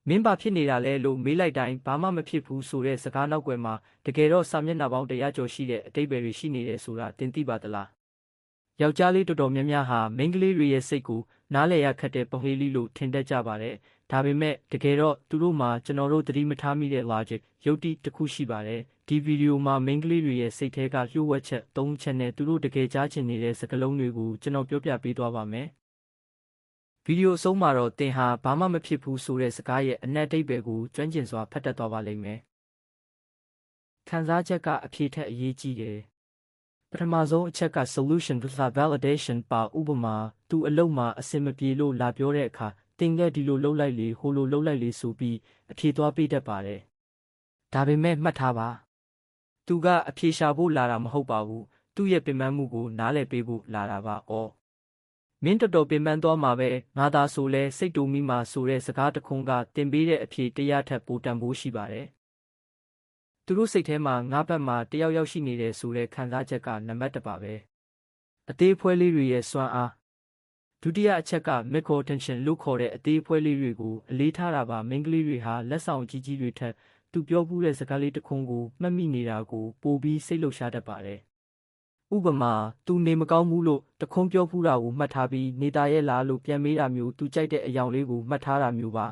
မင်းဘာဖြစ်နေတာလဲလို့မေးလိုက်တိုင်းဘာမှမဖြစ်ဘူးဆိုတဲ့စကားနောက်ွယ်မှာတကယ်တော့စာမျက်နှာပေါင်း100ကျော်ရှိတဲ့အတိတ်ပဲတွေရှိနေတယ်ဆိုတာသင်သိပါသလားယောက်ျားလေးတော်တော်များများဟာမိန်းကလေးတွေရဲ့စိတ်ကိုနားလည်ရခက်တဲ့ပဟေးလီလို့ထင်တတ်ကြပါတယ်ဒါပေမဲ့တကယ်တော့သူတို့မှာကျွန်တော်တို့သတိမထားမိတဲ့ logic ယုတ်တိတစ်ခုရှိပါတယ်ဒီဗီဒီယိုမှာမိန်းကလေးတွေရဲ့စိတ်ထဲကလျှို့ဝှက်ချက်3ချက်နဲ့သူတို့တကယ်ကြားချင်နေတဲ့စကားလုံးတွေကိုကျွန်တော်ပြောပြပေးသွားပါမယ်ဗီဒီယိုအဆုံးမှာတော့သင်ဟာဘာမှမဖြစ်ဘူးဆိုတဲ့စကားရဲ့အနက်အဓိပ္ပာယ်ကိုကျွမ်းကျင်စွာဖတ်တတ်သွားပါလိမ့်မယ်ခံစားချက်ကအဖြေထက်အရေးကြီးတယ်ပထမဆုံးအချက်က solution validation ပါဥပမာသူအလုပ်မှာအဆင်မပြေလို့လာပြောတဲ့အခါသင်ကဒီလိုလှုပ်လိုက်လေဟိုလိုလှုပ်လိုက်လေဆိုပြီးအဖြေသွားပေးတတ်ပါတယ်ဒါပေမဲ့မှတ်ထားပါသူကအဖြေရှာဖို့လာတာမဟုတ်ပါဘူးသူ့ရဲ့ပင်ပန်းမှုကိုနားလည်ပေးဖို့လာတာပါမင်းတော်တော်ပင်ပန်းသွားမှာပဲငါသာဆိုလဲစိတ်တူမိမှာဆိုတဲ့စကားတခွန်းကတင်ပေးတဲ့အဖြေ100ထက်ပိုတန်ဖိုးရှိပါတယ်သူတို့စိတ်ထဲမှာငါ့ဘက်မှာတယောက်ယောက်ရှိနေတယ်ဆိုတဲ့ခံစားချက်ကနံပါတ်1ပါပဲအသေးအဖွဲလေးတွေရဲ့စွမ်းအားဒုတိယအချက်က micro tension လို့ခေါ်တဲ့အသေးအဖွဲလေးတွေကိုအလေးထားတာပါမိန်းကလေးတွေဟာလက်ဆောင်ကြီးကြီးတွေထက်သူပြောပူးတဲ့စကားလေးတခွန်းကိုမှတ်မိနေတာကိုပိုပြီးစိတ်လှုပ်ရှားတတ်ပါတယ်ဥပမာသူနေမကောင်းဘူးလို့တခွန်းပြောပူးတာကိုမှတ်ထားပြီးနေသားရဲ့လားလို့ပြန်မေးတာမျိုးသူကြိုက်တဲ့အယောင်လေးကိုမှတ်ထားတာမျိုးပါ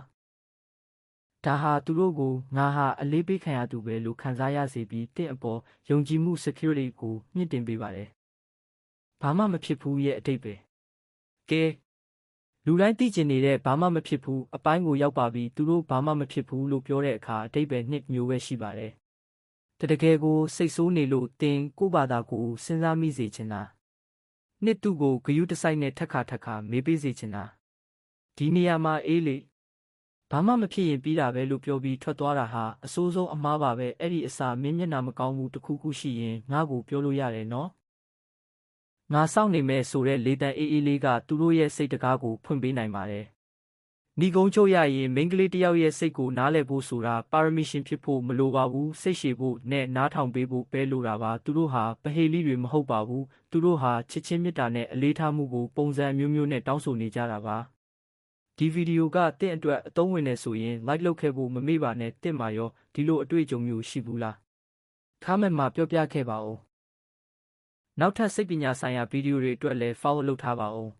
ဒါဟာသူတို့ကိုငါဟာအလေးပေးခံရသူပဲလို့ခံစားရစေပြီးတင့်အပေါ်ယုံကြည်မှု security ကိုမြင့်တင်ပေးပါတယ်ဘာမှမဖြစ်ဘူးရဲ့အတိတ်ပဲကဲလူတိုင်းသိကျင်နေတဲ့ဘာမှမဖြစ်ဘူးအပိုင်းကိုရောက်ပါပြီသူတို့ဘာမှမဖြစ်ဘူးလို့ပြောတဲ့အခါအတိတ်ပဲနှစ်မျိုးပဲရှိပါတယ်တကယ်ကိုစိတ်ဆိုးနေလို့တင်ကိုယ့်ဘာသာကိုစဉ်းစားမိစေချင်တာနှစ်သူကိုဂယုတစိုက်နဲ့ထက်ခါမေးပေးစေချင်တာဒီနေရာမှာအေးလေဘာမှမဖြစ်ရင်ပြီးတာပဲလို့ပြောပြီးထွက်သွားတာဟာအဆိုးဆုံးအမှားပါပဲအဲ့ဒီအစာမင်းမျက်နှာမကောင်းဘူးတခုခုရှိရင်ငါ့ကိုပြောလို့ရတယ်နော်ငါစောင့်နေမယ်ဆိုတဲ့လေတံအေးအေးလေးကသူတို့ရဲ့စိတ်တကားကိုဖွင့်ပေးနိုင်ပါတယ်နီကုန်းချုပ်ရရင်မိန်းကလေးတယောက်ရဲ့စိတ်ကိုနားလည်ဖို့ဆိုတာပါရမီရှင်ဖြစ်ဖို့မလိုပါဘူးစိတ်ရှည်ဖို့နဲ့နားထောင်ပေးဖို့ပဲလိုတာပါသူတို့ဟာပဟေလီတွေမဟုတ်ပါဘူးသူတို့ဟာချစ်ချင်းမေတ္တာနဲ့အလေးထားမှုကိုပုံစံမျိုးမျိုးနဲ့တောင်းဆိုနေကြတာပါဒီဗီဒီယိုကတင့်အတွက်အသုံးဝင်နေဆိုရင် like လုပ်ခဲ့ဖို့မမေ့ပါနဲ့တင့်မှာရောဒီလိုအတွေ့အကြုံမျိုးရှိဘူးလားcommentမှာပြောပြခဲ့ပါဦးနောက်ထပ်စိတ်ပညာဆိုင်ရာဗီဒီယိုတွေအတွက်လည်း follow လုပ်ထားပါဦး